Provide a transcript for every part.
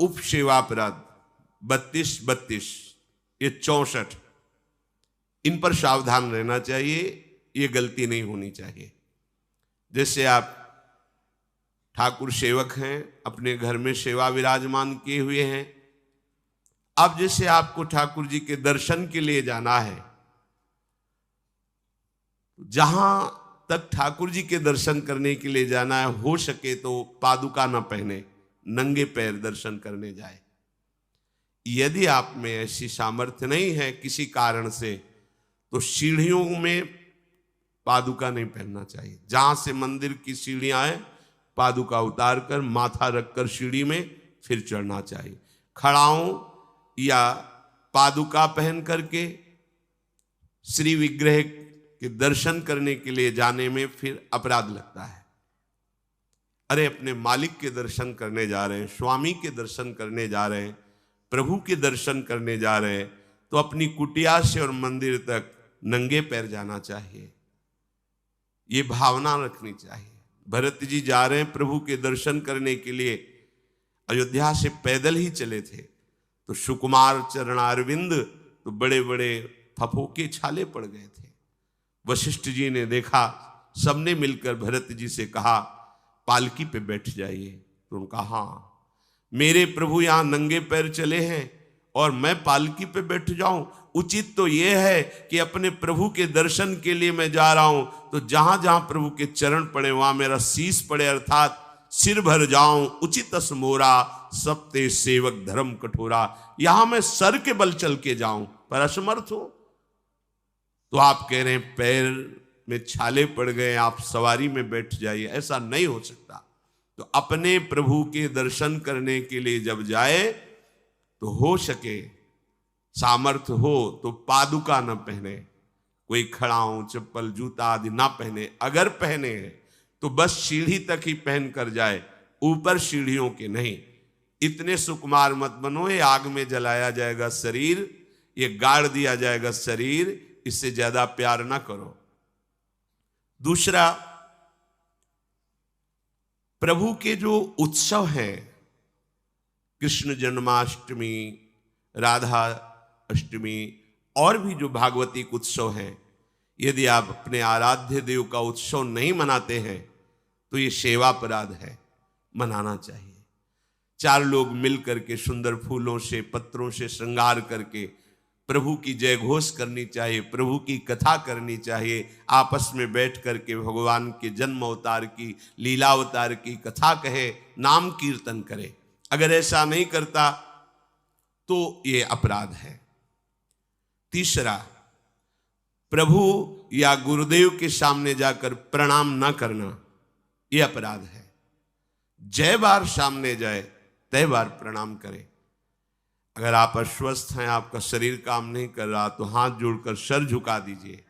उप सेवापराध 32 ये 64, इन पर सावधान रहना चाहिए। ये गलती नहीं होनी चाहिए। जैसे आप ठाकुर सेवक हैं, अपने घर में सेवा विराजमान किए हुए हैं। अब जैसे आपको ठाकुर जी के दर्शन के लिए जाना है, जहां तक ठाकुर जी के दर्शन करने के लिए जाना है, हो सके तो पादुका न पहने, नंगे पैर दर्शन करने जाए। यदि आप में ऐसी सामर्थ्य नहीं है किसी कारण से, तो सीढ़ियों में पादुका नहीं पहनना चाहिए। जहां से मंदिर की सीढ़ियां हैं, पादुका उतार कर माथा रखकर सीढ़ी में फिर चढ़ना चाहिए। खड़ाओं या पादुका पहन करके श्री विग्रह के दर्शन करने के लिए जाने में फिर अपराध लगता है। अरे अपने मालिक के दर्शन करने जा रहे हैं, स्वामी के दर्शन करने जा रहे हैं, प्रभु के दर्शन करने जा रहे हैं, तो अपनी कुटिया से और मंदिर तक नंगे पैर जाना चाहिए। ये भावना रखनी चाहिए। भरत जी जा रहे हैं प्रभु के दर्शन करने के लिए, अयोध्या से पैदल ही चले थे, तो सुकुमार चरणारविंद तो बड़े बड़े फफोके छाले पड़ गए थे। वशिष्ठ जी ने देखा, सबने मिलकर भरत जी से कहा पालकी पे बैठ जाइए। तो उन्होंने कहा हाँ, मेरे प्रभु यहाँ नंगे पैर चले हैं और मैं पालकी पे बैठ जाऊं? उचित तो यह है कि अपने प्रभु के दर्शन के लिए मैं जा रहा हूं, तो जहां जहां प्रभु के चरण पड़े वहां मेरा शीश पड़े, अर्थात सिर भर जाऊं। उचित मोरा सप्ते सेवक धर्म कठोरा, यहां मैं सर के बल चल के जाऊं पर असमर्थ हूं। तो आप कह रहे हैं पैर में छाले पड़ गए, आप सवारी में बैठ जाइए, ऐसा नहीं हो सकता। तो अपने प्रभु के दर्शन करने के लिए जब जाए तो हो सके, सामर्थ्य हो तो पादुका न पहने, कोई खड़ाऊं चप्पल जूता आदि ना पहने। अगर पहने हैं तो बस सीढ़ी तक ही पहन कर जाए, ऊपर सीढ़ियों के नहीं। इतने सुकुमार मत बनो, ये आग में जलाया जाएगा शरीर, ये गाड़ दिया जाएगा शरीर, इससे ज्यादा प्यार ना करो। दूसरा, प्रभु के जो उत्सव हैं, कृष्ण जन्माष्टमी, राधा अष्टमी और भी जो भागवतिक उत्सव हैं, यदि आप अपने आराध्य देव का उत्सव नहीं मनाते हैं तो ये सेवापराध है, मनाना चाहिए। 4 लोग मिल करके सुंदर फूलों से पत्रों से श्रृंगार करके प्रभु की जय घोष करनी चाहिए, प्रभु की कथा करनी चाहिए, आपस में बैठ करके भगवान के जन्म अवतार की, लीला अवतार की कथा कहे, नाम कीर्तन करे। अगर ऐसा नहीं करता तो ये अपराध है। तीसरा, प्रभु या गुरुदेव के सामने जाकर प्रणाम न करना, यह अपराध है। जय बार सामने जाए तय बार प्रणाम करें। अगर आप अस्वस्थ हैं, आपका शरीर काम नहीं कर रहा, तो हाथ जोड़कर सर झुका दीजिए,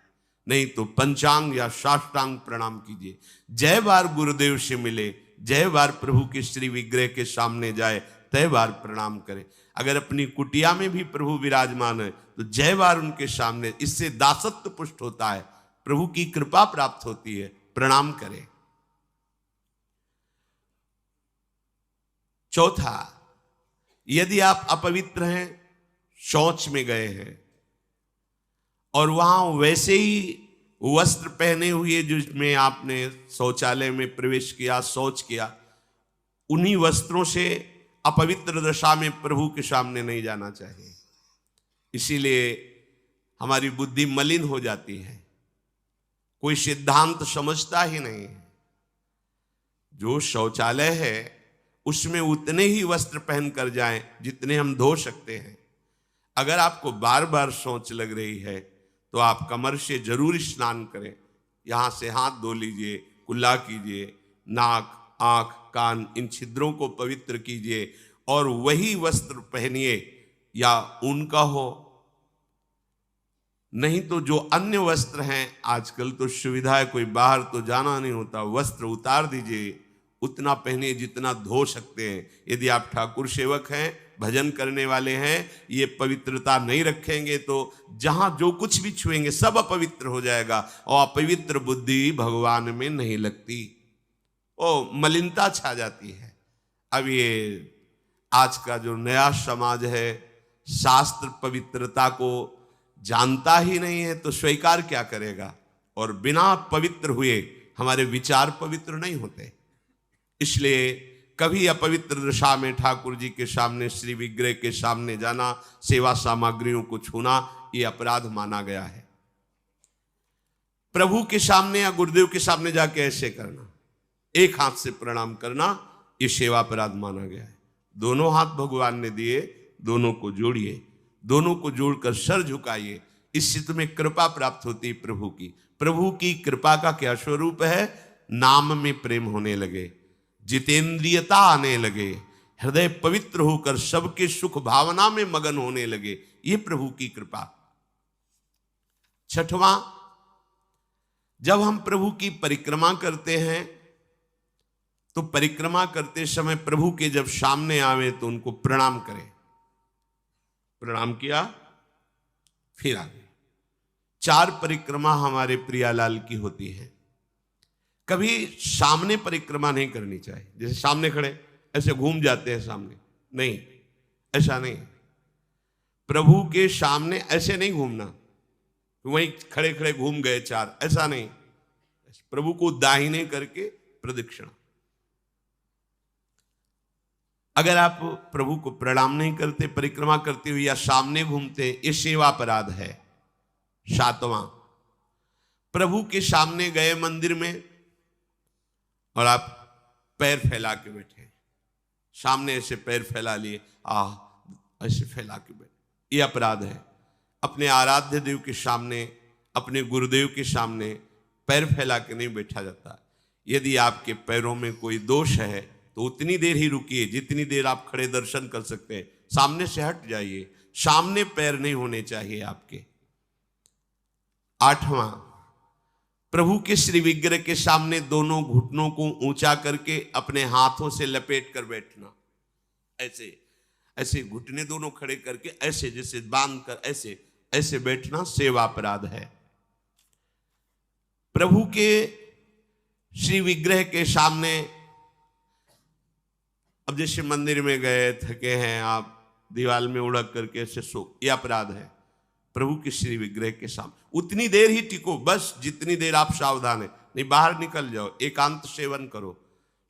नहीं तो पंचांग या साष्टांग प्रणाम कीजिए। जय बार गुरुदेव से मिले, जय बार प्रभु के श्री विग्रह के सामने जाए, तय बार प्रणाम करें। अगर अपनी कुटिया में भी प्रभु विराजमान है तो जय बार उनके सामने, इससे दासत्व पुष्ट होता है, प्रभु की कृपा प्राप्त होती है, प्रणाम करें। चौथा, यदि आप अपवित्र हैं, शौच में गए हैं और वहां वैसे ही वस्त्र पहने हुए जिसमें आपने शौचालय में प्रवेश किया, शौच किया, उन्हीं वस्त्रों से अपवित्र दशा में प्रभु के सामने नहीं जाना चाहिए। इसीलिए हमारी बुद्धि मलिन हो जाती है, कोई सिद्धांत समझता ही नहीं है। जो शौचालय है उसमें उतने ही वस्त्र पहन कर जाएं जितने हम धो सकते हैं। अगर आपको बार बार शौच लग रही है तो आप कमर से जरूर स्नान करें, यहां से हाथ धो लीजिए, कुल्ला कीजिए, नाक आंख कान इन छिद्रों को पवित्र कीजिए और वही वस्त्र पहनिए, या उनका हो, नहीं तो जो अन्य वस्त्र हैं, आजकल तो सुविधा है, कोई बाहर तो जाना नहीं होता, वस्त्र उतार दीजिए, उतना पहनिए जितना धो सकते हैं। यदि आप ठाकुर सेवक हैं, भजन करने वाले हैं, ये पवित्रता नहीं रखेंगे तो जहां जो कुछ भी छुएंगे सब अपवित्र हो जाएगा, और अपवित्र बुद्धि भगवान में नहीं लगती, ओ मलिनता छा जाती है। अब ये आज का जो नया समाज है शास्त्र पवित्रता को जानता ही नहीं है, तो स्वीकार क्या करेगा? और बिना पवित्र हुए हमारे विचार पवित्र नहीं होते। इसलिए कभी अपवित्र दशा में ठाकुर जी के सामने, श्री विग्रह के सामने जाना, सेवा सामग्रियों को छूना, ये अपराध माना गया है। प्रभु के सामने या गुरुदेव के सामने जाके ऐसे करना, एक हाथ से प्रणाम करना, ये सेवा अपराध माना गया है। दोनों हाथ भगवान ने दिए, दोनों को जोड़िए, दोनों को जोड़कर सर झुकाइए, इससे तुम्हें कृपा प्राप्त होती है प्रभु की। प्रभु की कृपा का क्या स्वरूप है? नाम में प्रेम होने लगे, जितेंद्रियता आने लगे, हृदय पवित्र होकर सबके सुख भावना में मगन होने लगे, ये प्रभु की कृपा। छठवां, जब हम प्रभु की परिक्रमा करते हैं तो परिक्रमा करते समय प्रभु के जब सामने आवे तो उनको प्रणाम करें। प्रणाम किया, फिर आगे। 4 परिक्रमा हमारे प्रियालाल की होती है। कभी सामने परिक्रमा नहीं करनी चाहिए, जैसे सामने खड़े ऐसे घूम जाते हैं सामने, नहीं, ऐसा नहीं। प्रभु के सामने ऐसे नहीं घूमना, वहीं खड़े खड़े घूम गए 4, ऐसा नहीं। प्रभु को दाहिने करके प्रदक्षिणा। अगर आप प्रभु को प्रणाम नहीं करते, परिक्रमा करते हुए या सामने घूमते, ये सेवा अपराध है। 7वां, प्रभु के सामने गए मंदिर में और आप पैर फैला के बैठे, सामने ऐसे पैर फैला लिए, ऐसे फैला के बैठे, ये अपराध है। अपने आराध्य देव के सामने, अपने गुरुदेव के सामने पैर फैला के नहीं बैठा जाता। यदि आपके पैरों में कोई दोष है तो उतनी देर ही रुकिए जितनी देर आप खड़े दर्शन कर सकते हैं, सामने से हट जाइए, सामने पैर नहीं होने चाहिए आपके। 8वां, प्रभु के श्री विग्रह के सामने दोनों घुटनों को ऊंचा करके अपने हाथों से लपेट कर बैठना, ऐसे ऐसे घुटने दोनों खड़े करके ऐसे जैसे बांध कर ऐसे ऐसे बैठना सेवा अपराध है। प्रभु के श्री विग्रह के सामने, अब जैसे मंदिर में गए, थके हैं आप, दीवार में उड़क करके ऐसे सो, यह अपराध है। प्रभु के श्री विग्रह के सामने उतनी देर ही टिको, बस जितनी देर आप सावधान है, नहीं बाहर निकल जाओ, एकांत सेवन करो।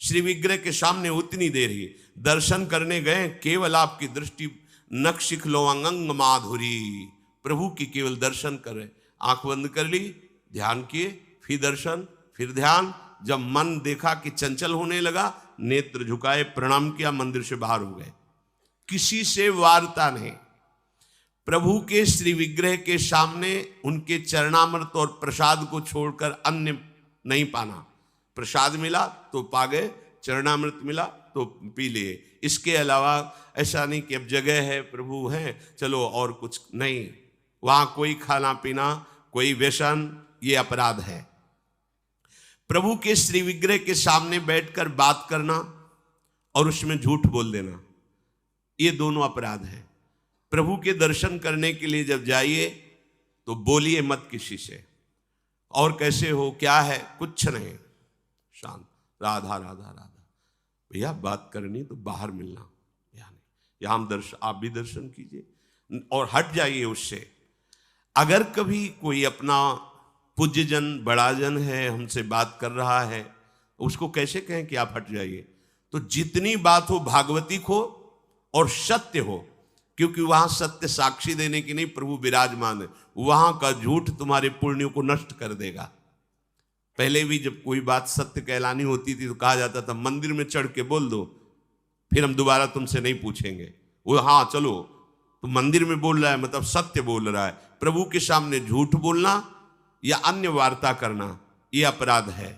श्री विग्रह के सामने उतनी देर ही। दर्शन करने गए, केवल आपकी दृष्टि नक्शिख लो अंगंग माधुरी, प्रभु की केवल दर्शन कर रहे, आंख बंद कर ली, ध्यान किए, फिर दर्शन, फिर ध्यान। जब मन देखा कि चंचल होने लगा, नेत्र झुकाए, प्रणाम किया, मंदिर से बाहर हो गए। किसी से वार्ता नहीं। प्रभु के श्री विग्रह के सामने उनके चरणामृत और प्रसाद को छोड़कर अन्य नहीं पाना। प्रसाद मिला तो पा गए, चरणामृत मिला तो पी लिए। इसके अलावा ऐसा नहीं कि अब जगह है, प्रभु हैं, चलो और कुछ नहीं। वहां कोई खाना पीना, कोई व्यसन, ये अपराध है। प्रभु के श्री विग्रह के सामने बैठकर बात करना और उसमें झूठ बोल देना, ये दोनों अपराध है। प्रभु के दर्शन करने के लिए जब जाइए तो बोलिए मत किसी से, और कैसे हो, क्या है, कुछ नहीं, शांत, राधा राधा राधा। भैया बात करनी तो बाहर मिलना, यहाँ हम दर्शन, आप भी दर्शन कीजिए और हट जाइए उससे। अगर कभी कोई अपना पूज्यजन, बड़ा जन है, हमसे बात कर रहा है, उसको कैसे कहें कि आप हट जाइए? तो जितनी बात हो भागवतिक हो और सत्य हो, क्योंकि वहां सत्य साक्षी देने की नहीं, प्रभु विराजमान है। वहां का झूठ तुम्हारे पुण्यों को नष्ट कर देगा। पहले भी जब कोई बात सत्य कहलानी होती थी तो कहा जाता था मंदिर में चढ़ के बोल दो, फिर हम दोबारा तुमसे नहीं पूछेंगे। वो हाँ चलो, तो मंदिर में बोल रहा है मतलब सत्य बोल रहा है। प्रभु के सामने झूठ बोलना या अन्य वार्ता करना, यह अपराध है।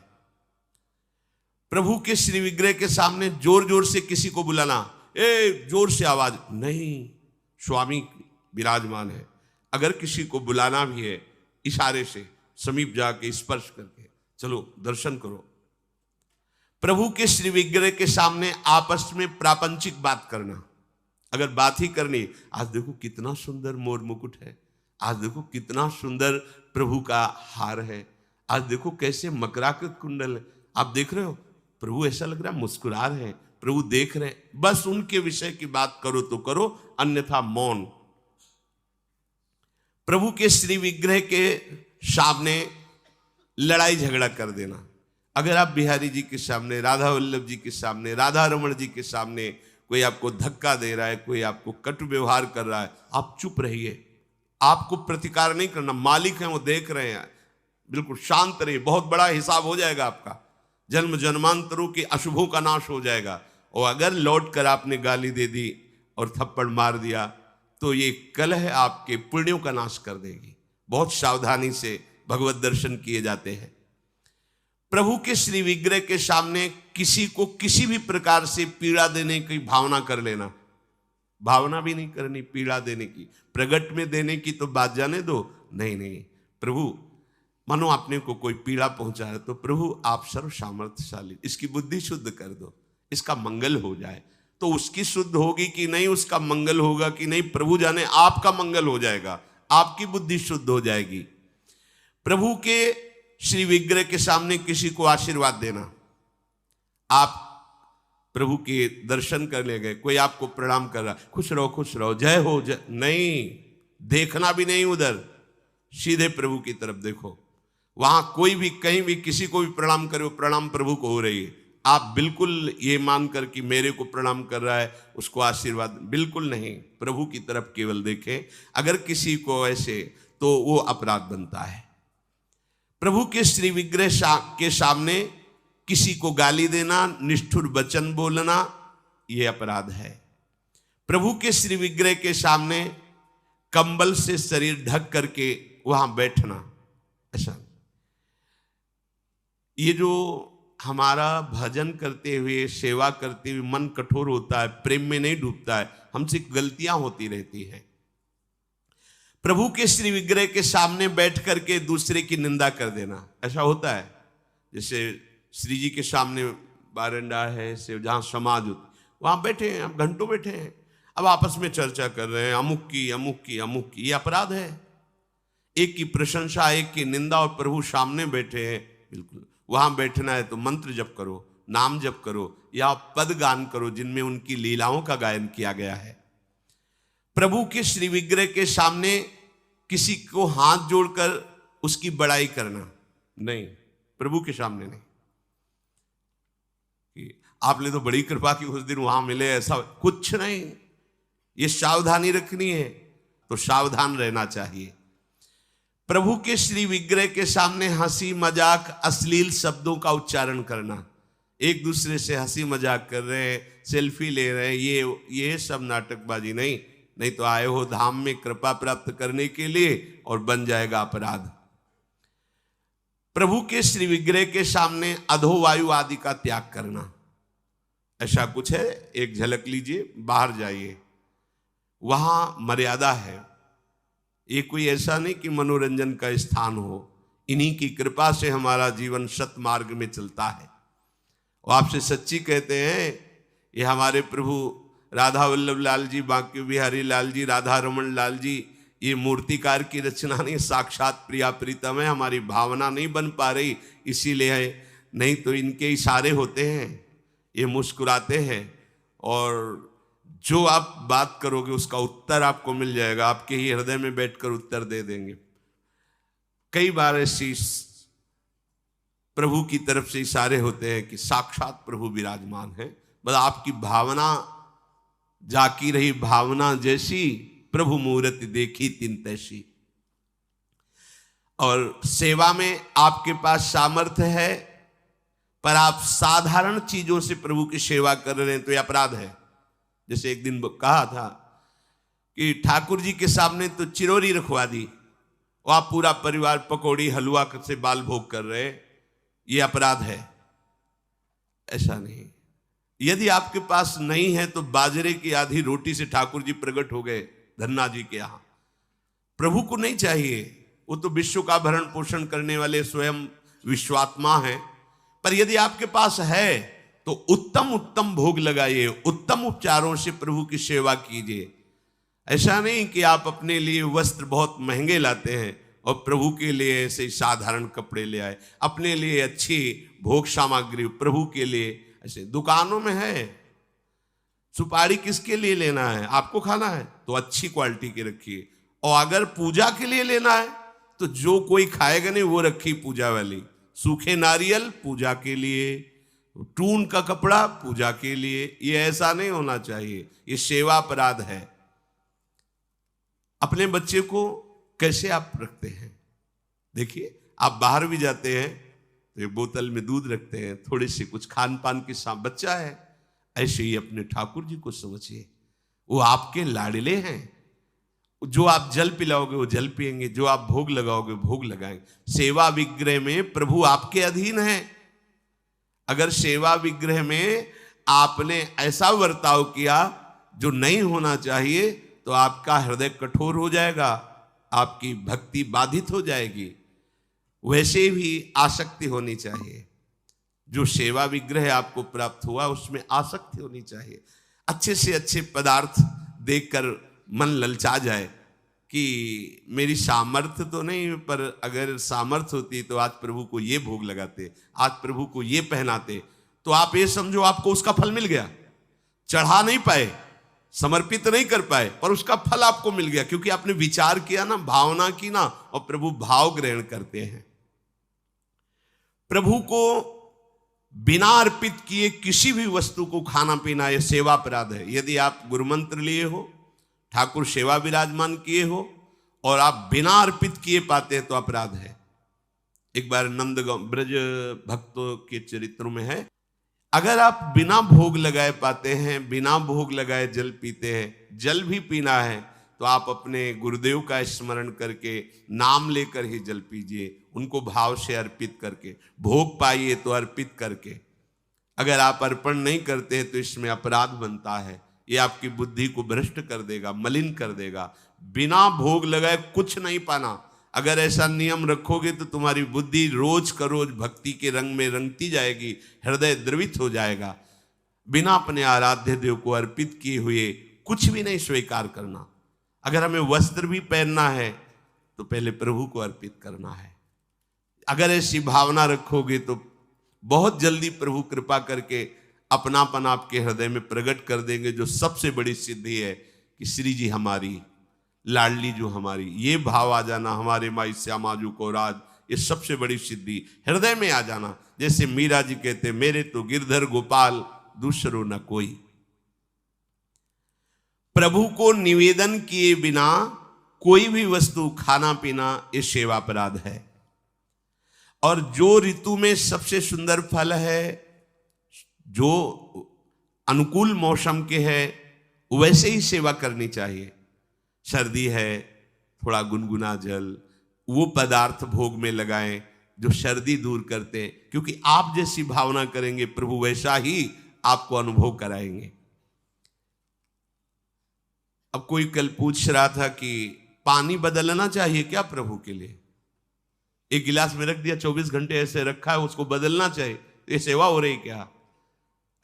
प्रभु के श्री विग्रह के सामने जोर जोर से किसी को बुलाना, ए जोर से आवाज नहीं, स्वामी विराजमान है। अगर किसी को बुलाना भी है, इशारे से समीप जाके स्पर्श करके चलो दर्शन करो। प्रभु के श्री विग्रह के सामने आपस में प्रापंचिक बात करना, अगर बात ही करनी, आज देखो कितना सुंदर मोर मुकुट है, आज देखो कितना सुंदर प्रभु का हार है, आज देखो कैसे मकराकृत कुंडल है, आप देख रहे हो, प्रभु ऐसा लग रहा है मुस्कुरा रहे हैं, प्रभु देख रहे हैं, बस उनके विषय की बात करो तो करो, अन्यथा मौन। प्रभु के श्री विग्रह के सामने लड़ाई झगड़ा कर देना। अगर आप बिहारी जी के सामने, राधा वल्लभ जी के सामने, राधा रमण जी के सामने कोई आपको धक्का दे रहा है, कोई आपको कटु व्यवहार कर रहा है, आप चुप रहिए, आपको प्रतिकार नहीं करना। मालिक हैं, वो देख रहे हैं, बिल्कुल शांत रहिए, बहुत बड़ा हिसाब हो जाएगा आपका, जन्म जन्मांतरों के अशुभों का नाश हो जाएगा। और अगर लौट कर आपने गाली दे दी और थप्पड़ मार दिया तो ये कलह आपके पुण्यों का नाश कर देगी। बहुत सावधानी से भगवत दर्शन किए जाते हैं। प्रभु के श्री विग्रह के सामने किसी को किसी भी प्रकार से पीड़ा देने की भावना कर लेना, भावना भी नहीं करनी पीड़ा देने की, प्रगट में देने की तो बात जाने दो। नहीं नहीं, प्रभु मानो आपने को कोई पीड़ा पहुंचा है तो प्रभु आप सर्व सामर्थ्यशाली, इसकी बुद्धि शुद्ध कर दो, इसका मंगल हो जाए। तो उसकी शुद्ध होगी कि नहीं, उसका मंगल होगा कि नहीं, प्रभु जाने, आपका मंगल हो जाएगा, आपकी बुद्धि शुद्ध हो जाएगी। प्रभु के श्री विग्रह के सामने किसी को आशीर्वाद देना। आप प्रभु के दर्शन करने गए, कोई आपको प्रणाम कर रहा, खुश रहो, जय हो जय, नहीं, देखना भी नहीं उधर, सीधे प्रभु की तरफ देखो। वहां कोई भी कहीं भी किसी को भी प्रणाम करे, प्रणाम प्रभु को हो रही है। आप बिल्कुल ये मानकर कि मेरे को प्रणाम कर रहा है उसको आशीर्वाद, बिल्कुल नहीं, प्रभु की तरफ केवल देखें। अगर किसी को ऐसे तो वो अपराध बनता है। प्रभु के श्री विग्रह के सामने किसी को गाली देना, निष्ठुर वचन बोलना, यह अपराध है। प्रभु के श्री विग्रह के सामने कंबल से शरीर ढक करके वहां बैठना, ऐसा। ये जो हमारा भजन करते हुए, सेवा करते हुए मन कठोर होता है, प्रेम में नहीं डूबता है, हमसे गलतियां होती रहती हैं। प्रभु के श्री विग्रह के सामने बैठ करके दूसरे की निंदा कर देना, ऐसा होता है। जैसे श्री जी के सामने बारंडा है, से जहाँ समाज होती, वहाँ बैठे हैं, आप घंटों बैठे हैं, अब आपस में चर्चा कर रहे हैं, अमुक की, ये अपराध है। एक की प्रशंसा, एक की निंदा, और प्रभु सामने बैठे हैं। बिल्कुल वहाँ बैठना है तो मंत्र जप करो, नाम जप करो, या पद गान करो जिनमें उनकी लीलाओं का गायन किया गया है। प्रभु के श्री विग्रह के सामने किसी को हाथ जोड़कर उसकी बड़ाई करना नहीं, प्रभु के सामने नहीं। कि आपने तो बड़ी कृपा की, उस दिन वहां मिले, ऐसा कुछ नहीं। ये सावधानी रखनी है तो सावधान रहना चाहिए। प्रभु के श्री विग्रह के सामने हंसी मजाक, अश्लील शब्दों का उच्चारण करना, एक दूसरे से हंसी मजाक कर रहे हैं, सेल्फी ले रहे हैं, ये सब नाटकबाजी नहीं तो आए हो धाम में कृपा प्राप्त करने के लिए और बन जाएगा अपराध। प्रभु के श्री विग्रह के सामने अधोवायु आदि का त्याग करना, ऐसा कुछ है, एक झलक लीजिए, बाहर जाइए, वहां मर्यादा है। ये कोई ऐसा नहीं कि मनोरंजन का स्थान हो, इन्हीं की कृपा से हमारा जीवन सत मार्ग में चलता है। और आपसे सच्ची कहते हैं, ये हमारे प्रभु राधा वल्लभ लाल जी, बांके बिहारी लाल जी, राधा रमण लाल जी, ये मूर्तिकार की रचना नहीं, साक्षात प्रिया प्रीतम है। हमारी भावना नहीं बन पा रही, इसीलिए है, नहीं तो इनके इशारे होते हैं, ये मुस्कुराते हैं, और जो आप बात करोगे उसका उत्तर आपको मिल जाएगा, आपके ही हृदय में बैठकर उत्तर दे देंगे। कई बार ऐसी प्रभु की तरफ से इशारे होते हैं कि साक्षात प्रभु विराजमान है, बस आपकी भावना जाकी रही, भावना जैसी प्रभु मूर्ति देखी तिन तैसी। और सेवा में आपके पास सामर्थ्य है, पर आप साधारण चीजों से प्रभु की सेवा कर रहे हैं तो यह अपराध है। जैसे एक दिन कहा था कि ठाकुर जी के सामने तो चिरौरी रखवा दी, और आप पूरा परिवार पकौड़ी हलवा से बाल भोग कर रहे, ये अपराध है। ऐसा नहीं। यदि आपके पास नहीं है तो बाजरे की आधी रोटी से ठाकुर जी प्रकट हो गए धन्ना जी के यहाँ। प्रभु को नहीं चाहिए, वो तो विश्व का भरण पोषण करने वाले स्वयं विश्वात्मा हैं। पर यदि आपके पास है तो उत्तम उत्तम भोग लगाइए, उत्तम उपचारों से प्रभु की सेवा कीजिए। ऐसा नहीं कि आप अपने लिए वस्त्र बहुत महंगे लाते हैं और प्रभु के लिए ऐसे साधारण कपड़े ले आए, अपने लिए अच्छी भोग सामग्री प्रभु के लिए ऐसे दुकानों में है, सुपारी किसके लिए लेना है? आपको खाना है तो अच्छी क्वालिटी की रखिए, और अगर पूजा के लिए लेना है तो जो कोई खाएगा नहीं वो रखी पूजा वाली। सूखे नारियल पूजा के लिए, टून का कपड़ा पूजा के लिए, ये ऐसा नहीं होना चाहिए, ये सेवा अपराध है। अपने बच्चे को कैसे आप रखते हैं? देखिए, आप बाहर भी जाते हैं तो एक बोतल में दूध रखते हैं, थोड़े से कुछ खान पान के साथ, बच्चा है। ऐसे ही अपने ठाकुर जी को समझिए, वो आपके लाडले हैं। जो आप जल पिलाओगे वो जल पिएंगे, जो आप भोग लगाओगे भोग लगाएंगे। सेवा विग्रह में प्रभु आपके अधीन है। अगर सेवा विग्रह में आपने ऐसा बर्ताव किया जो नहीं होना चाहिए तो आपका हृदय कठोर हो जाएगा, आपकी भक्ति बाधित हो जाएगी। वैसे भी आसक्ति होनी चाहिए। जो सेवा विग्रह आपको प्राप्त हुआ उसमें आसक्ति होनी चाहिए। अच्छे से अच्छे पदार्थ देखकर मन ललचा जाए कि मेरी सामर्थ्य तो नहीं, पर अगर सामर्थ्य होती तो आज प्रभु को ये भोग लगाते, आज प्रभु को ये पहनाते, तो आप ये समझो आपको उसका फल मिल गया। चढ़ा नहीं पाए, समर्पित नहीं कर पाए, पर उसका फल आपको मिल गया, क्योंकि आपने विचार किया ना, भावना की ना, और प्रभु भाव ग्रहण करते हैं। प्रभु को बिना अर्पित किए किसी भी वस्तु को खाना पीना यह सेवा अपराध है। यदि आप गुरुमंत्र लिए हो, ठाकुर सेवा विराजमान किए हो और आप बिना अर्पित किए पाते हैं तो अपराध है। एक बार नंदगांव ब्रज भक्तों के चरित्र में है, अगर आप बिना भोग लगाए पाते हैं, बिना भोग लगाए जल पीते हैं, जल भी पीना है तो आप अपने गुरुदेव का स्मरण करके नाम लेकर ही जल पीजिए, उनको भाव से अर्पित करके। भोग पाइए तो अर्पित करके। अगर आप अर्पण नहीं करते हैं तो इसमें अपराध बनता है। ये आपकी बुद्धि को भ्रष्ट कर देगा, मलिन कर देगा। बिना भोग लगाए कुछ नहीं पाना। अगर ऐसा नियम रखोगे तो तुम्हारी बुद्धि रोज का रोज भक्ति के रंग में रंगती जाएगी, हृदय द्रवित हो जाएगा। बिना अपने आराध्य देव को अर्पित किए हुए कुछ भी नहीं स्वीकार करना। अगर हमें वस्त्र भी पहनना है तो पहले प्रभु को अर्पित करना है। अगर ऐसी भावना रखोगे तो बहुत जल्दी प्रभु कृपा करके अपनापन आपके हृदय में प्रकट कर देंगे। जो सबसे बड़ी सिद्धि है कि श्री जी हमारी लाडली, जो हमारी, ये भाव आ जाना, हमारे माई श्यामाजू को राज, ये सबसे बड़ी सिद्धि हृदय में आ जाना। जैसे मीरा जी कहते, मेरे तो गिरधर गोपाल दूसरो न कोई। प्रभु को निवेदन किए बिना कोई भी वस्तु खाना पीना ये सेवा अपराध है। और जो ऋतु में सबसे सुंदर फल है, जो अनुकूल मौसम के है, वैसे ही सेवा करनी चाहिए। सर्दी है, थोड़ा गुनगुना जल, वो पदार्थ भोग में लगाएं जो सर्दी दूर करते हैं, क्योंकि आप जैसी भावना करेंगे प्रभु वैसा ही आपको अनुभव कराएंगे। अब कोई कल पूछ रहा था कि पानी बदलना चाहिए क्या प्रभु के लिए? एक गिलास में रख दिया, 24 घंटे ऐसे रखा है, उसको बदलना चाहिए, ये सेवा हो रही क्या?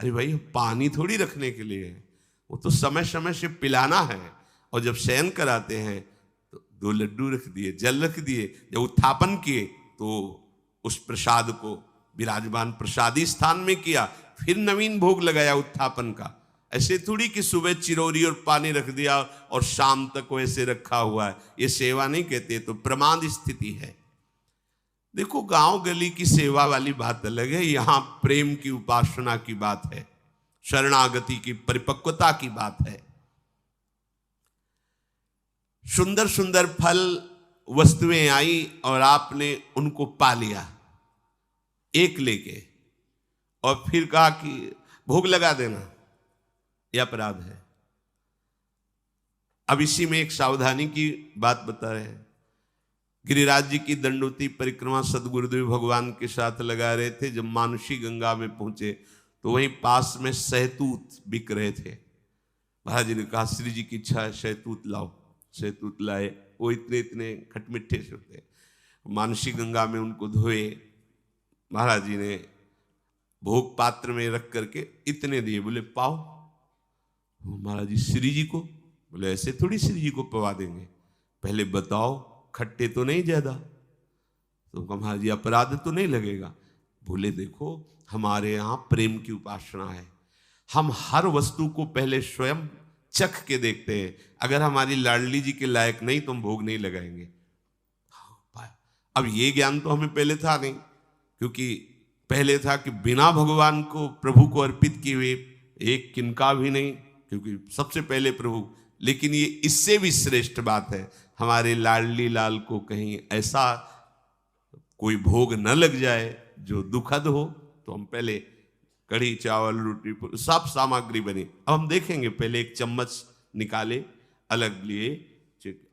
अरे भाई, पानी थोड़ी रखने के लिए है, वो तो समय समय से पिलाना है। और जब शयन कराते हैं तो 2 लड्डू रख दिए, जल रख दिए। जब उत्थापन किए तो उस प्रसाद को विराजमान प्रसादी स्थान में किया, फिर नवीन भोग लगाया उत्थापन का। ऐसे थोड़ी कि सुबह चिरौरी और पानी रख दिया और शाम तक वैसे रखा हुआ है, ये सेवा नहीं कहते, तो प्रमाद स्थिति है। देखो, गांव गली की सेवा वाली बात अलग है, यहां प्रेम की उपासना की बात है, शरणागति की परिपक्वता की बात है। सुंदर सुंदर फल वस्तुएं आई और आपने उनको पा लिया एक लेके, और फिर कहा कि भोग लगा देना, यह अपराध है। अब इसी में एक सावधानी की बात बता रहे हैं। गिरिराज जी की दंडोती परिक्रमा सदगुरुदेव भगवान के साथ लगा रहे थे। जब मानुषी गंगा में पहुंचे तो वहीं पास में सहतूत बिक रहे थे। महाराज जी ने कहा, श्री जी की इच्छा है, सहतूत लाओ। सहतूत लाए, वो इतने इतने खटमिठे से होते। मानुषी गंगा में उनको धोए, महाराज जी ने भोग पात्र में रख करके इतने दिए। बोले पाओ। महाराज जी श्री जी को, बोले ऐसे थोड़ी श्री जी को पवा देंगे, पहले बताओ खट्टे तो नहीं ज्यादा। तो महाराज जी अपराध तो नहीं लगेगा? बोले देखो, हमारे यहाँ प्रेम की उपासना है, हम हर वस्तु को पहले स्वयं चख के देखते हैं। अगर हमारी लाडली जी के लायक नहीं तो हम भोग नहीं लगाएंगे। अब ये ज्ञान तो हमें पहले था नहीं, क्योंकि पहले था कि बिना भगवान को प्रभु को अर्पित किए हुए एक किनका भी नहीं, क्योंकि सबसे पहले प्रभु। लेकिन ये इससे भी श्रेष्ठ बात है, हमारे लाडली लाल को कहीं ऐसा कोई भोग न लग जाए जो दुखद हो, तो हम पहले कढ़ी चावल रोटी सब सामग्री बनी। अब हम देखेंगे, पहले एक चम्मच निकाले, अलग लिए,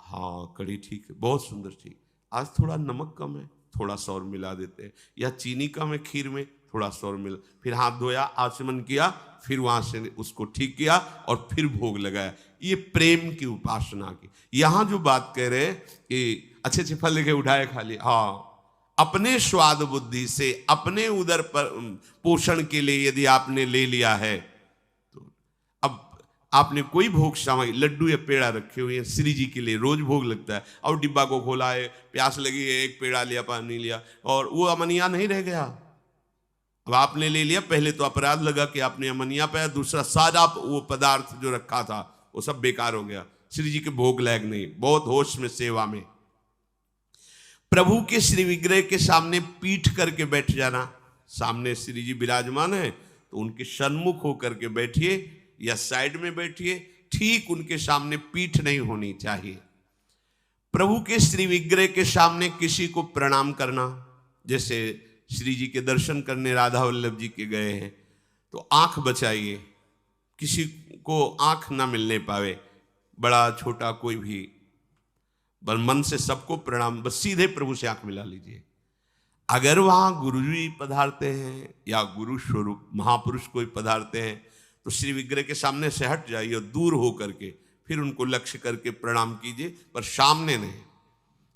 हाँ कढ़ी ठीक है, बहुत सुंदर, ठीक, आज थोड़ा नमक कम है, थोड़ा सा और मिला देते हैं, या चीनी कम है खीर में, थोड़ा सा और मिला, फिर हाथ धोया, आचमन किया, फिर वहां से उसको ठीक किया और फिर भोग लगाया। ये प्रेम की उपासना की। यहां जो बात कह रहे हैं कि अच्छे अच्छे फल लेके उठाए खा लिए, हाँ, अपने स्वाद बुद्धि से अपने उदर पर पोषण के लिए यदि आपने ले लिया है, तो अब आपने कोई भोग सामग्री, लड्डू या पेड़ा रखे हुए हैं श्री जी के लिए, रोज भोग लगता है, और डिब्बा को खोला है, प्यास लगी है, एक पेड़ा लिया, पानी लिया, और वो अमनिया नहीं रह गया। अब आपने ले लिया, पहले तो अपराध लगा कि आपने अमनिया पाया, दूसरा सारा वो पदार्थ जो रखा था वो सब बेकार हो गया, श्री जी के भोग लायक नहीं। बहुत होश में सेवा में प्रभु के श्री विग्रह के सामने पीठ करके बैठ जाना। सामने श्री जी विराजमान है तो उनके सन्मुख होकर के बैठिए या साइड में बैठिए, ठीक उनके सामने पीठ नहीं होनी चाहिए। प्रभु के श्री विग्रह के सामने किसी को प्रणाम करना, जैसे श्री जी के दर्शन करने राधा वल्लभ जी के गए हैं तो आंख बचाइए, किसी को आंख ना मिलने पावे, बड़ा छोटा कोई भी, बस मन से सबको प्रणाम, बस सीधे प्रभु से आंख मिला लीजिए। अगर वहां गुरु जी पधारते हैं या गुरु स्वरूप महापुरुष कोई पधारते हैं तो श्री विग्रह के सामने से हट जाइए और दूर हो करके फिर उनको लक्ष्य करके प्रणाम कीजिए, पर सामने नहीं।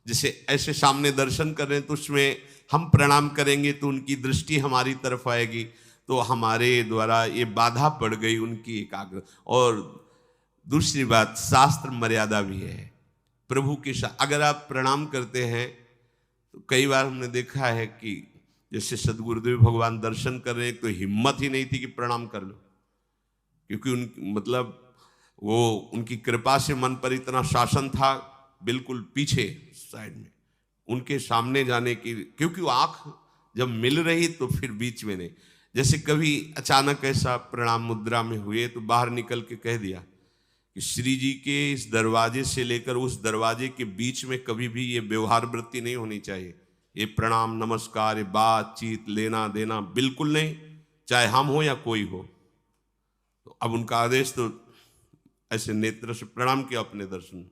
जैसे ऐसे सामने दर्शन कर रहे हैं तो उसमें हम प्रणाम करेंगे तो उनकी दृष्टि हमारी तरफ आएगी, तो हमारे द्वारा ये बाधा पड़ गई उनकी एकाग्र। और दूसरी बात, शास्त्र मर्यादा भी है प्रभु के साथ। अगर आप प्रणाम करते हैं तो कई बार हमने देखा है कि जैसे सदगुरुदेव भगवान दर्शन कर रहे हैं तो हिम्मत ही नहीं थी कि प्रणाम कर लो, क्योंकि उन मतलब वो उनकी कृपा से मन पर इतना शासन था, बिल्कुल पीछे साइड में उनके सामने जाने की, क्योंकि वो आँख जब मिल रही तो फिर बीच में नहीं। जैसे कभी अचानक ऐसा प्रणाम मुद्रा में हुए तो बाहर निकल के कह दिया कि श्री जी के इस दरवाजे से लेकर उस दरवाजे के बीच में कभी भी ये व्यवहार वृत्ति नहीं होनी चाहिए, ये प्रणाम नमस्कार, ये बातचीत लेना देना बिल्कुल नहीं, चाहे हम हो या कोई हो। तो अब उनका आदेश, तो ऐसे नेत्र से प्रणाम किया अपने दर्शन।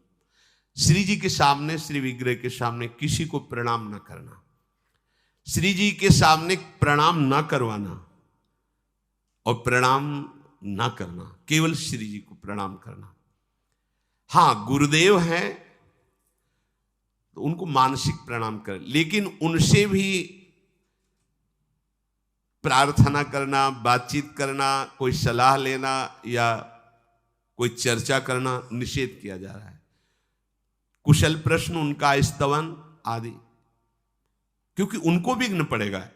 श्री जी के सामने, श्री विग्रह के सामने किसी को प्रणाम न करना, श्री जी के सामने प्रणाम न करवाना और प्रणाम न करना, केवल श्री जी को प्रणाम करना। हाँ, गुरुदेव हैं तो उनको मानसिक प्रणाम कर, लेकिन उनसे भी प्रार्थना करना, बातचीत करना, कोई सलाह लेना या कोई चर्चा करना निषेध किया जा रहा है। कुशल प्रश्न, उनका स्तवन आदि, क्योंकि उनको विघ्न पड़ेगा।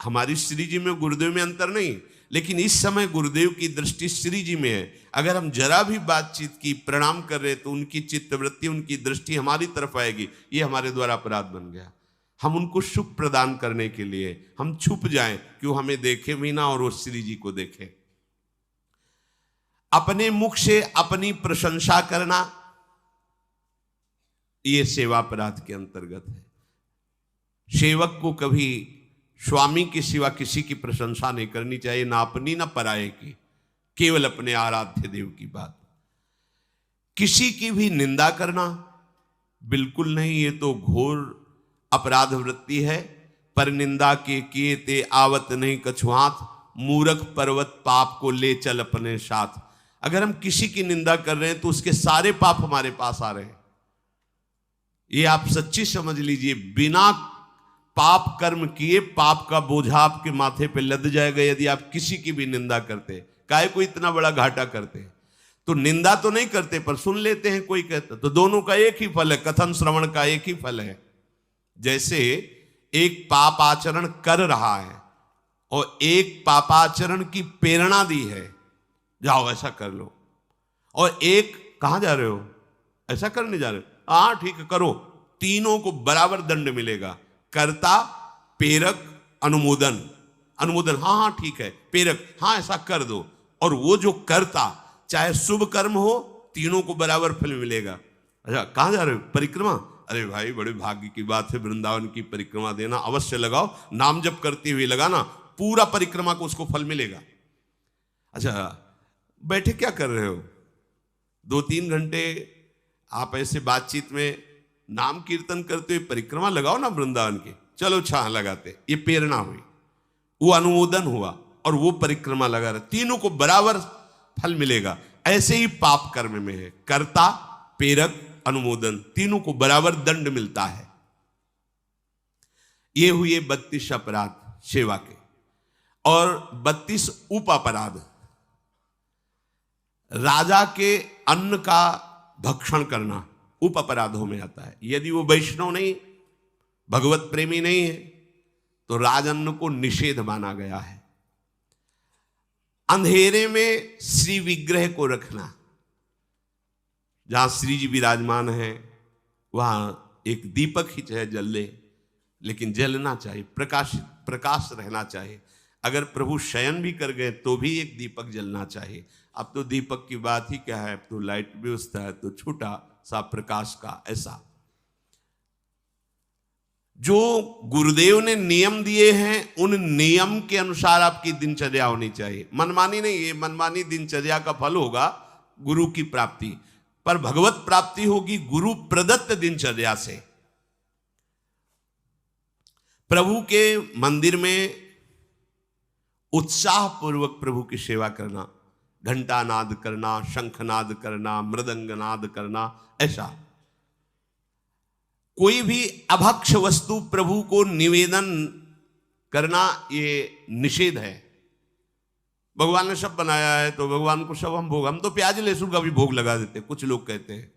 हमारी श्री जी में गुरुदेव में अंतर नहीं, लेकिन इस समय गुरुदेव की दृष्टि श्री जी में है। अगर हम जरा भी बातचीत की, प्रणाम कर रहे तो उनकी चित्तवृत्ति, उनकी दृष्टि हमारी तरफ आएगी, ये हमारे द्वारा अपराध बन गया। हम उनको सुख प्रदान करने के लिए हम छुप जाएं कि वो हमें देखे भी ना और वो श्री जी को देखे। अपने मुख से अपनी प्रशंसा करना, ये सेवा अपराध के अंतर्गत है। सेवक को कभी स्वामी के सिवा किसी की प्रशंसा नहीं करनी चाहिए, ना अपनी ना पराये की, केवल अपने आराध्य देव की बात। किसी की भी निंदा करना बिल्कुल नहीं, ये तो घोर अपराध वृत्ति है। पर निंदा के किए ते आवत नहीं कछुआत, मूर्ख पर्वत पाप को ले चल अपने साथ। अगर हम किसी की निंदा कर रहे हैं तो उसके सारे पाप हमारे पास आ रहे हैं, ये आप सच्ची समझ लीजिए। बिना पाप कर्म किए पाप का बोझा आपके माथे पे लद जाएगा यदि आप किसी की भी निंदा करते। काहे को इतना बड़ा घाटा करते? तो निंदा तो नहीं करते पर सुन लेते हैं, कोई कहता तो दोनों का एक ही फल है, कथन श्रवण का एक ही फल है। जैसे एक पाप आचरण कर रहा है और एक पापाचरण की प्रेरणा दी है, जाओ ऐसा कर लो, और एक कहां जा रहे हो, ऐसा करने जा रहे हो, हाँ ठीक है करो, तीनों को बराबर दंड मिलेगा। कर्ता, प्रेरक, अनुमोदन। अनुमोदन हाँ हाँ ठीक है, प्रेरक हाँ ऐसा कर दो, और वो जो कर्ता, चाहे शुभ कर्म हो, तीनों को बराबर फल मिलेगा। अच्छा कहां जा रहे हो, परिक्रमा, अरे भाई बड़े भाग्य की बात है, वृंदावन की परिक्रमा देना, अवश्य लगाओ, नाम जप करते हुए लगाना, पूरा परिक्रमा को उसको फल मिलेगा। अच्छा बैठे क्या कर रहे हो, 2-3 घंटे आप ऐसे बातचीत में नाम कीर्तन करते हुए परिक्रमा लगाओ ना वृंदावन की, चलो छाह लगाते, ये प्रेरणा हुई, वो अनुमोदन हुआ, और वो परिक्रमा लगा रहे, तीनों को बराबर फल मिलेगा। ऐसे ही पाप कर्म में है, कर्ता, प्रेरक, अनुमोदन, तीनों को बराबर दंड मिलता है। ये हुए 32 अपराध सेवा के, और 32 उप अपराध। राजा के अन्न का भक्षण करना उप अपराधों में आता है। यदि वो वैष्णव नहीं, भगवत प्रेमी नहीं है, तो राजअन्न को निषेध माना गया है। अंधेरे में श्री विग्रह को रखना, जहां श्री जी विराजमान है वहां एक दीपक ही चाहे जल ले, लेकिन जलना चाहिए, प्रकाश रहना चाहिए। अगर प्रभु शयन भी कर गए तो भी एक दीपक जलना चाहिए। अब तो दीपक की बात ही क्या है, अब तो लाइट व्यवस्था है, तो छोटा सा प्रकाश का ऐसा। जो गुरुदेव ने नियम दिए हैं, उन नियम के अनुसार आपकी दिनचर्या होनी चाहिए। मनमानी नहीं, ये मनमानी दिनचर्या का फल होगा गुरु की प्राप्ति, पर भगवत प्राप्ति होगी गुरु प्रदत्त दिनचर्या से। प्रभु के मंदिर में उत्साह पूर्वक प्रभु की सेवा करना, घंटा नाद करना, शंखनाद करना, मृदंग नाद करना, ऐसा। कोई भी अभक्ष वस्तु प्रभु को निवेदन करना ये निषेध है। भगवान ने सब बनाया है तो भगवान को सब हम भोग, हम तो प्याज लहसुन का भी भोग लगा देते, कुछ लोग कहते हैं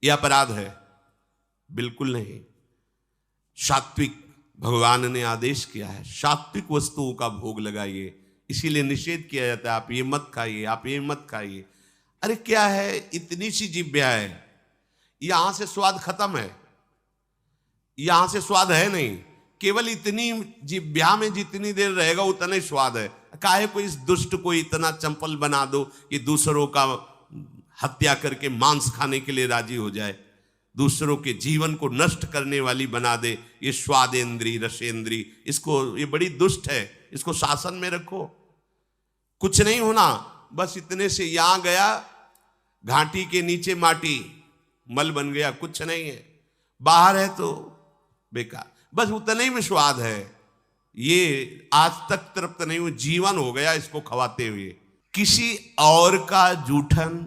यह अपराध है। बिल्कुल नहीं, सात्विक भगवान ने आदेश किया है, सात्विक वस्तुओं का भोग लगाइए, इसीलिए निषेध किया जाता है आप ये मत खाइए, आप ये मत खाइए। अरे क्या है, इतनी सी जिभ्या है, यहां से स्वाद खत्म है, यहां से स्वाद है नहीं, केवल इतनी जिह्वा में जितनी देर रहेगा उतना ही स्वाद है। काहे को इस दुष्ट को इतना चंपल बना दो कि दूसरों का हत्या करके मांस खाने के लिए राजी हो जाए, दूसरों के जीवन को नष्ट करने वाली बना दे। ये स्वादेंद्री, रसेंद्री, इसको, ये बड़ी दुष्ट है, इसको शासन में रखो। कुछ नहीं होना, बस इतने से यहां गया, घाटी के नीचे माटी मल बन गया, कुछ नहीं है, बाहर है तो बेकार, बस उतने ही में स्वाद है। ये आज तक तृप्त नहीं हुआ, जीवन हो गया इसको खवाते हुए। किसी और का जूठन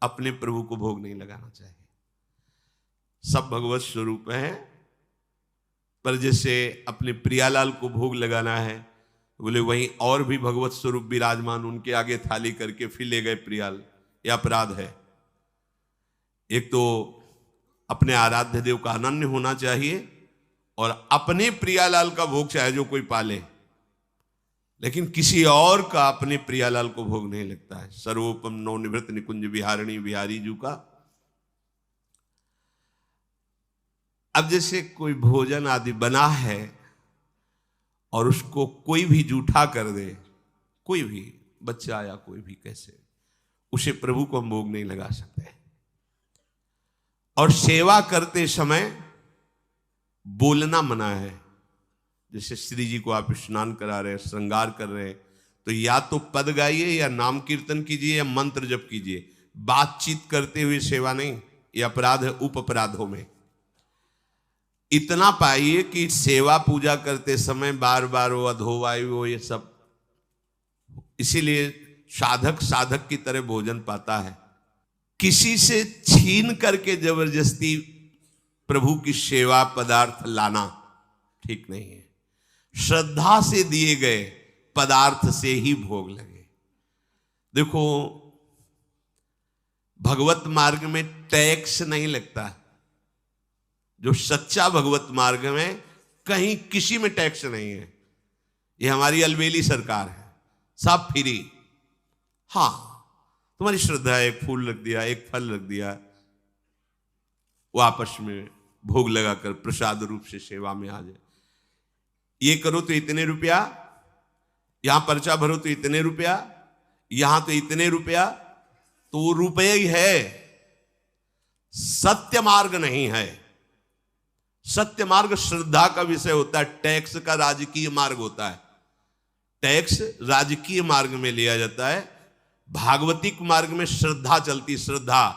अपने प्रभु को भोग नहीं लगाना चाहिए। सब भगवत स्वरूप है, पर जैसे अपने प्रियालाल को भोग लगाना है, बोले वहीं और भी भगवत स्वरूप विराजमान, उनके आगे थाली करके फिर ले गए प्रियाल, यह अपराध है। एक तो अपने आराध्य देव का अनन्य होना चाहिए, और अपने प्रियालाल का भोग चाहे जो कोई पाले, लेकिन किसी और का अपने प्रियालाल को भोग नहीं लगता है। सर्वोपम नवनिवृत्त निकुंज विहारिणी बिहारी जू का। अब जैसे कोई भोजन आदि बना है और उसको कोई भी जूठा कर दे, कोई भी बच्चा या कोई भी, कैसे उसे प्रभु को हम भोग नहीं लगा सकते। और सेवा करते समय बोलना मना है। जैसे श्री जी को आप स्नान करा रहे हैं, श्रृंगार कर रहे हैं, तो या तो पद गाइए या नाम कीर्तन कीजिए या मंत्र जप कीजिए। बातचीत करते हुए सेवा नहीं, यह अपराध है उप अपराधों में। इतना पाइए कि सेवा पूजा करते समय बार बार वो अधोवायु हो, ये सब, इसीलिए साधक की तरह भोजन पाता है। किसी से छीन करके जबरदस्ती प्रभु की सेवा पदार्थ लाना ठीक नहीं है। श्रद्धा से दिए गए पदार्थ से ही भोग लगे। देखो, भगवत मार्ग में टैक्स नहीं लगता। जो सच्चा भगवत मार्ग में कहीं किसी में टैक्स नहीं है। ये हमारी अलबेली सरकार है, सब फ्री। हाँ, तुम्हारी श्रद्धा है, एक फूल रख दिया, एक फल रख दिया, वो आपस में भोग लगाकर प्रसाद रूप से सेवा में आ जाए। ये करो तो इतने रुपया, यहां पर्चा भरो तो इतने रुपया, यहां तो इतने रुपया, तो वो रुपये ही है, सत्य मार्ग नहीं है। सत्य मार्ग श्रद्धा का विषय होता है, टैक्स का राजकीय मार्ग होता है। टैक्स राजकीय मार्ग में लिया जाता है, भागवतिक मार्ग में श्रद्धा चलती, श्रद्धा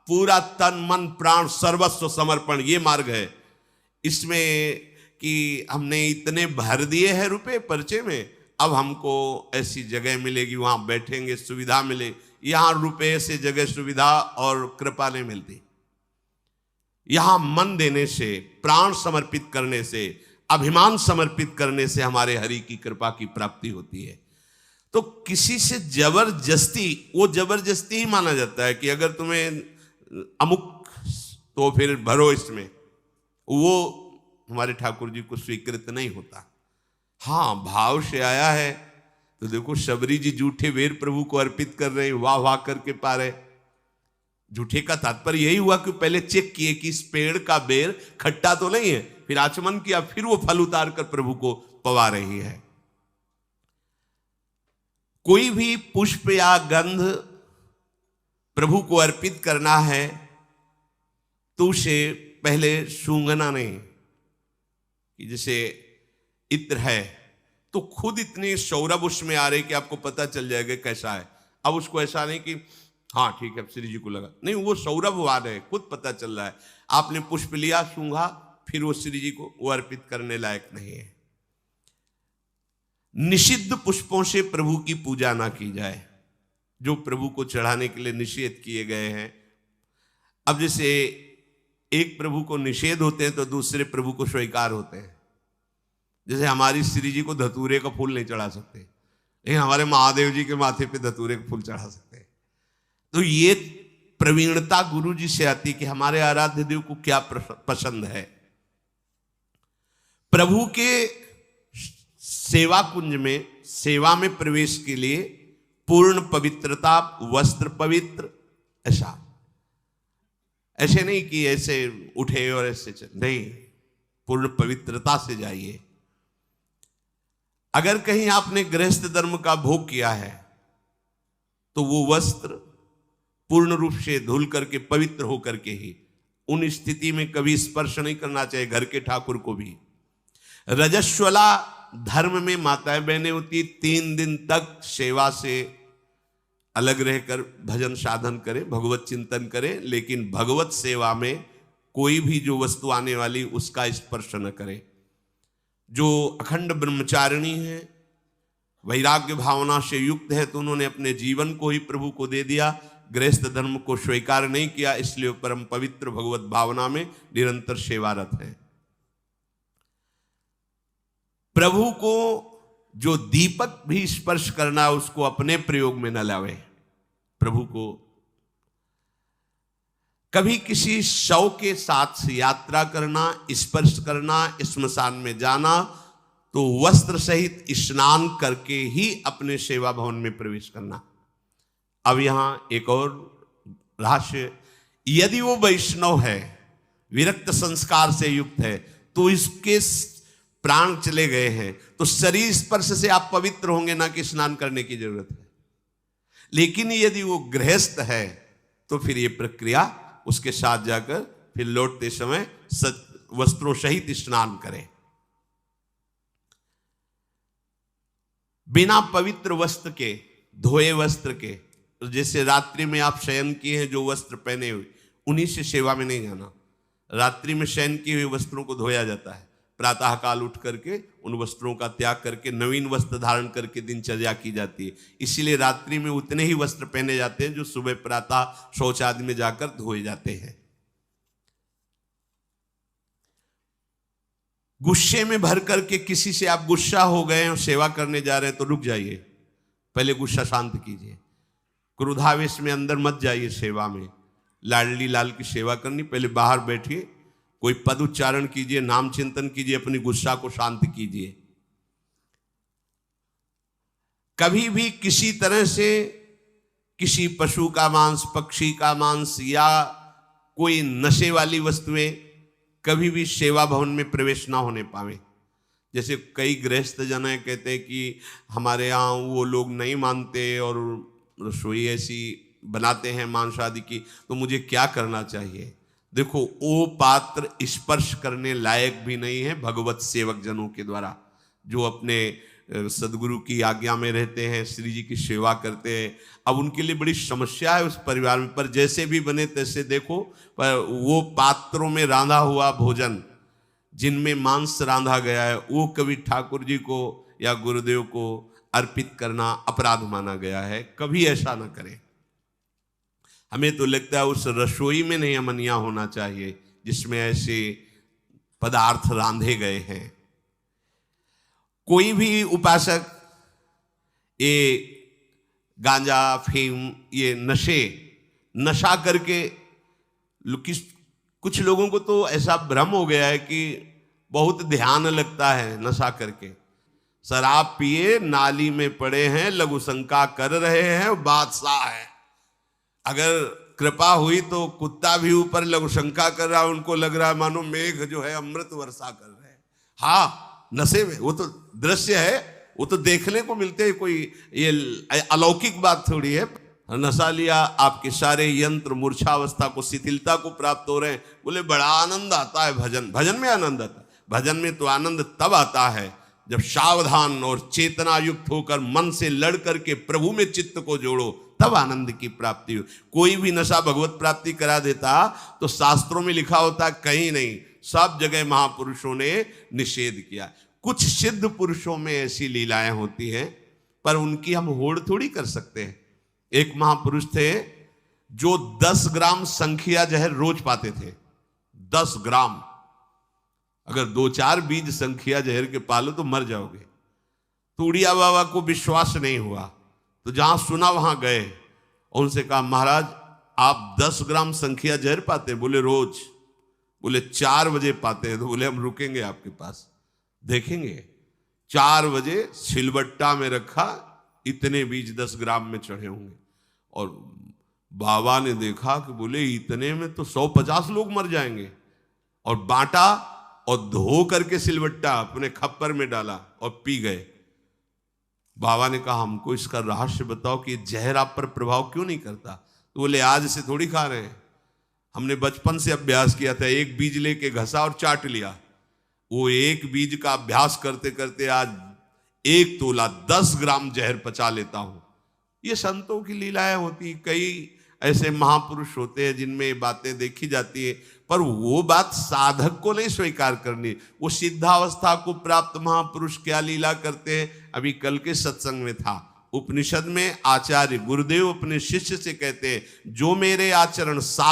पूरा तन मन प्राण सर्वस्व समर्पण, ये मार्ग है। इसमें कि हमने इतने भर दिए हैं रुपए पर्चे में, अब हमको ऐसी जगह मिलेगी, वहां बैठेंगे, सुविधा मिले। यहां रुपए से जगह सुविधा और कृपा नहीं मिलती। यहां मन देने से, प्राण समर्पित करने से, अभिमान समर्पित करने से हमारे हरि की कृपा की प्राप्ति होती है। तो किसी से जबरदस्ती, वो जबरदस्ती ही माना जाता है कि अगर तुम्हें अमुक तो फिर भरो इसमें, वो हमारे ठाकुर जी को स्वीकृत नहीं होता। हाँ, भाव से आया है तो देखो शबरी जी जूठे बेर प्रभु को अर्पित कर रहे, वाह वाह करके पा रहे। जूठे का तात्पर्य यही हुआ कि पहले चेक किए कि इस पेड़ का बेर खट्टा तो नहीं है, फिर आचमन किया, फिर वो फल उतार कर प्रभु को पवा रही है। कोई भी पुष्प या गंध प्रभु को अर्पित करना है तो उसे पहले सूंघना नहीं, कि जैसे इत्र है तो खुद इतने सौरभ उसमें आ रहे कि आपको पता चल जाएगा कैसा है। अब उसको ऐसा नहीं कि हाँ ठीक है श्री जी को लगा, नहीं, वो सौरभ आ रहे, खुद पता चल रहा है। आपने पुष्प लिया, सूंघा, फिर वो श्री जी को वो अर्पित करने लायक नहीं है। निषिद्ध पुष्पों से प्रभु की पूजा ना की जाए, जो प्रभु को चढ़ाने के लिए निषेध किए गए हैं। अब जैसे एक प्रभु को निषेध होते हैं तो दूसरे प्रभु को स्वीकार होते हैं। जैसे हमारी श्री जी को धतूरे का फूल नहीं चढ़ा सकते, लेकिन हमारे महादेव जी के माथे पे धतूरे का फूल चढ़ा सकते हैं। तो ये प्रवीणता गुरु जी से आती कि हमारे आराध्य देव को क्या पसंद है। प्रभु के सेवा कुंज में, सेवा में प्रवेश के लिए पूर्ण पवित्रता, वस्त्र पवित्र, ऐसे नहीं कि ऐसे उठे और ऐसे चल, नहीं, पूर्ण पवित्रता से जाइए। अगर कहीं आपने गृहस्थ धर्म का भोग किया है तो वो वस्त्र पूर्ण रूप से धुल करके पवित्र होकर के ही, उन स्थिति में कभी स्पर्श नहीं करना चाहिए घर के ठाकुर को भी। रजस्वला धर्म में माताएं बहनें होती 3 दिन तक सेवा से अलग रहकर भजन साधन करें, भगवत चिंतन करें, लेकिन भगवत सेवा में कोई भी जो वस्तु आने वाली उसका स्पर्श न करें। जो अखंड ब्रह्मचारिणी है, वैराग्य भावना से युक्त है, तो उन्होंने अपने जीवन को ही प्रभु को दे दिया, गृहस्थ धर्म को स्वीकार नहीं किया, इसलिए परम पवित्र भगवत भावना में निरंतर सेवारत है। प्रभु को जो दीपक भी स्पर्श करना है उसको अपने प्रयोग में न लावे। प्रभु को कभी किसी शव के साथ यात्रा करना, स्पर्श करना, श्मशान में जाना, तो वस्त्र सहित स्नान करके ही अपने सेवा भवन में प्रवेश करना। अब यहां एक और रहस्य, यदि वो वैष्णव है, विरक्त संस्कार से युक्त है, तो इसके प्राण चले गए हैं, तो शरीर स्पर्श से आप पवित्र होंगे, ना कि स्नान करने की जरूरत है। लेकिन यदि वो गृहस्थ है तो फिर ये प्रक्रिया उसके साथ जाकर फिर लौटते समय वस्त्रों सहित स्नान करें। बिना पवित्र वस्त्र के, धोए वस्त्र के, जैसे रात्रि में आप शयन किए हैं, जो वस्त्र पहने हुए, उन्हीं से सेवा में नहीं जाना। रात्रि में शयन किए हुए वस्त्रों को धोया जाता है, प्रातः काल उठ करके उन वस्त्रों का त्याग करके नवीन वस्त्र धारण करके दिनचर्या की जाती है। इसीलिए रात्रि में उतने ही वस्त्र पहने जाते हैं जो सुबह प्रातः शौच आदि में जाकर धोए जाते हैं। गुस्से में भर करके किसी से आप गुस्सा हो गए और सेवा करने जा रहे हैं तो रुक जाइए, पहले गुस्सा शांत कीजिए। क्रोधावेश में अंदर मत जाइए सेवा में। लाडली लाल की सेवा करनी, पहले बाहर बैठिए, कोई पद उच्चारण कीजिए, नाम चिंतन कीजिए, अपनी गुस्सा को शांत कीजिए। कभी भी किसी तरह से किसी पशु का मांस, पक्षी का मांस या कोई नशे वाली वस्तुएं कभी भी सेवा भवन में प्रवेश ना होने पावे। जैसे कई गृहस्थ जन कहते हैं कि हमारे यहाँ वो लोग नहीं मानते और रसोई ऐसी बनाते हैं मांस आदि की, तो मुझे क्या करना चाहिए? देखो, वो पात्र स्पर्श करने लायक भी नहीं है भगवत सेवक जनों के द्वारा, जो अपने सदगुरु की आज्ञा में रहते हैं, श्री जी की सेवा करते हैं। अब उनके लिए बड़ी समस्या है उस परिवार में, पर जैसे भी बने तैसे देखो, पर वो पात्रों में रांधा हुआ भोजन जिनमें मांस रांधा गया है वो कभी ठाकुर जी को या गुरुदेव को अर्पित करना अपराध माना गया है। कभी ऐसा ना करें। हमें तो लगता है उस रसोई में नहीं अमनिया होना चाहिए जिसमें ऐसे पदार्थ रांधे गए हैं। कोई भी उपासक ये गांजा, अफीम, ये नशा करके, कुछ लोगों को तो ऐसा भ्रम हो गया है कि बहुत ध्यान लगता है नशा करके। शराब पिए नाली में पड़े हैं, लघु शंका कर रहे हैं, बादशाह है। अगर कृपा हुई तो कुत्ता भी ऊपर लघु शंका कर रहा है, उनको लग रहा है मानो मेघ जो है अमृत वर्षा कर रहे हैं। हाँ, नशे में वो तो दृश्य है, वो तो देखने को मिलते हैं, कोई ये अलौकिक बात थोड़ी है। नशा लिया, आपके सारे यंत्र मूर्छावस्था को, शिथिलता को प्राप्त हो रहे हैं। बोले बड़ा आनंद आता है भजन में आनंद आता है। भजन में तो आनंद तब आता है जब सावधान और चेतना युक्त होकर मन से लड़ करके प्रभु में चित्त को जोड़ो, तब आनंद की प्राप्ति हो। कोई भी नशा भगवत प्राप्ति करा देता तो शास्त्रों में लिखा होता, कहीं नहीं, सब जगह महापुरुषों ने निषेध किया। कुछ सिद्ध पुरुषों में ऐसी लीलाएं होती हैं, पर उनकी हम होड़ थोड़ी कर सकते हैं। एक महापुरुष थे जो 10 ग्राम संखिया जहर रोज पाते थे। 10 ग्राम, अगर 2-4 बीज संखिया जहर के पालो तो मर जाओगे। तो उड़िया बाबा को विश्वास नहीं हुआ, तो जहां सुना वहां गए और उनसे कहा, महाराज आप 10 ग्राम संखिया जहर पाते हैं? बोले रोज। बोले 4 बजे पाते हैं? तो बोले हम रुकेंगे आपके पास, देखेंगे। 4 बजे सिलबट्टा में रखा, इतने बीज 10 ग्राम में चढ़े होंगे। और बाबा ने देखा कि बोले इतने में तो 150 लोग मर जाएंगे। और बांटा और धो करके सिलबट्टा अपने खप्पर में डाला और पी गए। बाबा ने कहा, हमको इसका रहस्य बताओ कि जहर आप पर प्रभाव क्यों नहीं करता? तो बोले आज से थोड़ी खा रहे हैं, हमने बचपन से अभ्यास किया था। एक बीज लेके घसा और चाट लिया। वो एक बीज का अभ्यास करते करते आज 1 तोला 10 ग्राम जहर पचा लेता हूं। ये संतों की लीलाएं होती। कई ऐसे महापुरुष होते हैं जिनमें ये बातें देखी जाती है, पर वो बात साधक को नहीं स्वीकार करनी। वो सिद्धावस्था को प्राप्त महापुरुष क्या लीला करते हैं। अभी कल के सत्संग में था, उपनिषद में आचार्य गुरुदेव अपने शिष्य से कहते हैं, जो मेरे आचरण